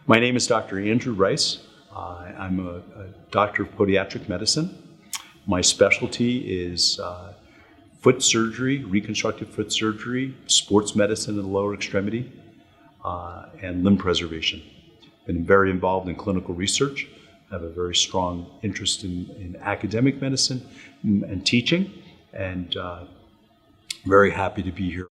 My name is Dr. Andrew Rice. I'm a doctor of podiatric medicine. My specialty is foot surgery, reconstructive foot surgery, sports medicine in the lower extremity, and limb preservation. Been very involved in clinical research. I have a very strong interest in academic medicine and teaching, and very happy to be here.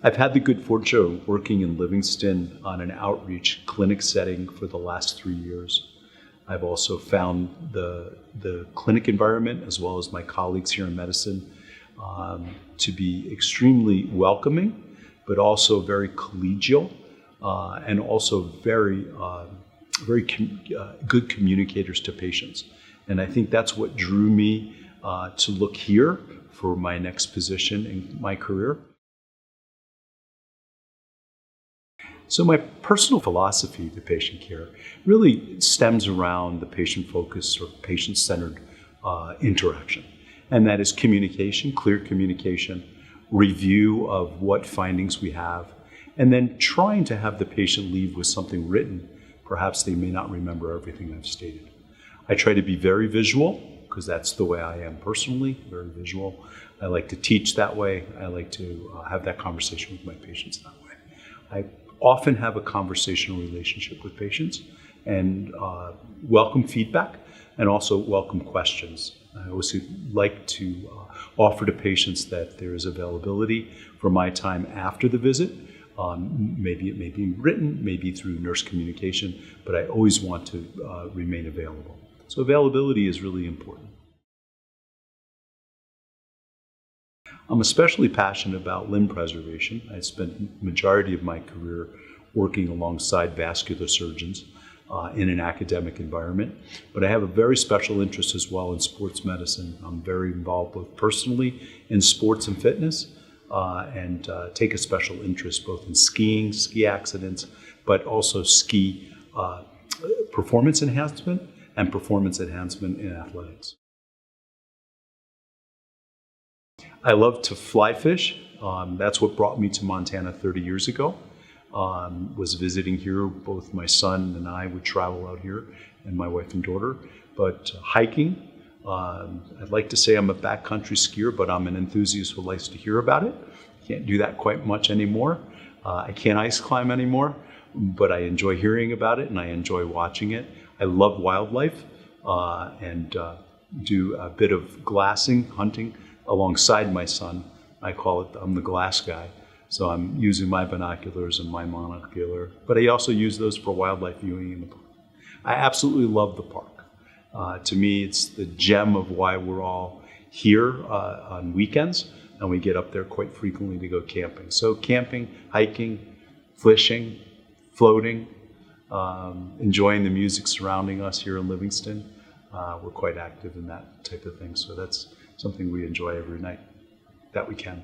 I've had the good fortune of working in Livingston on an outreach clinic setting for the last 3 years. I've also found the clinic environment, as well as my colleagues here in medicine, to be extremely welcoming, but also very collegial, and also very good communicators to patients. And I think that's what drew me to look here for my next position in my career. So my personal philosophy to patient care really stems around the patient-focused or patient-centered interaction. And that is communication, clear communication, review of what findings we have, and then trying to have the patient leave with something written. Perhaps they may not remember everything I've stated. I try to be very visual, because that's the way I am personally, very visual. I like to teach that way. I like to have that conversation with my patients that way. I often have a conversational relationship with patients and welcome feedback and also welcome questions. I always like to offer to patients that there is availability for my time after the visit. Maybe it may be written, maybe through nurse communication, but I always want to remain available. So availability is really important. I'm especially passionate about limb preservation. I spent the majority of my career working alongside vascular surgeons in an academic environment. But I have a very special interest as well in sports medicine. I'm very involved both personally in sports and fitness, and take a special interest both in skiing, ski accidents, but also ski performance enhancement and performance enhancement in athletics. I love to fly fish. That's what brought me to Montana 30 years ago. Was visiting here, both my son and I would travel out here, and my wife and daughter. But hiking, I'd like to say I'm a backcountry skier, but I'm an enthusiast who likes to hear about it. Can't do that quite much anymore. I can't ice climb anymore, but I enjoy hearing about it and I enjoy watching it. I love wildlife and do a bit of glassing, hunting, alongside my son. I call it, I'm the glass guy. So I'm using my binoculars and my monocular, but I also use those for wildlife viewing in the park. I absolutely love the park. To me, it's the gem of why we're all here on weekends, and we get up there quite frequently to go camping. So camping, hiking, fishing, floating, enjoying the music surrounding us here in Livingston. We're quite active in that type of thing. So that's something we enjoy every night that we can.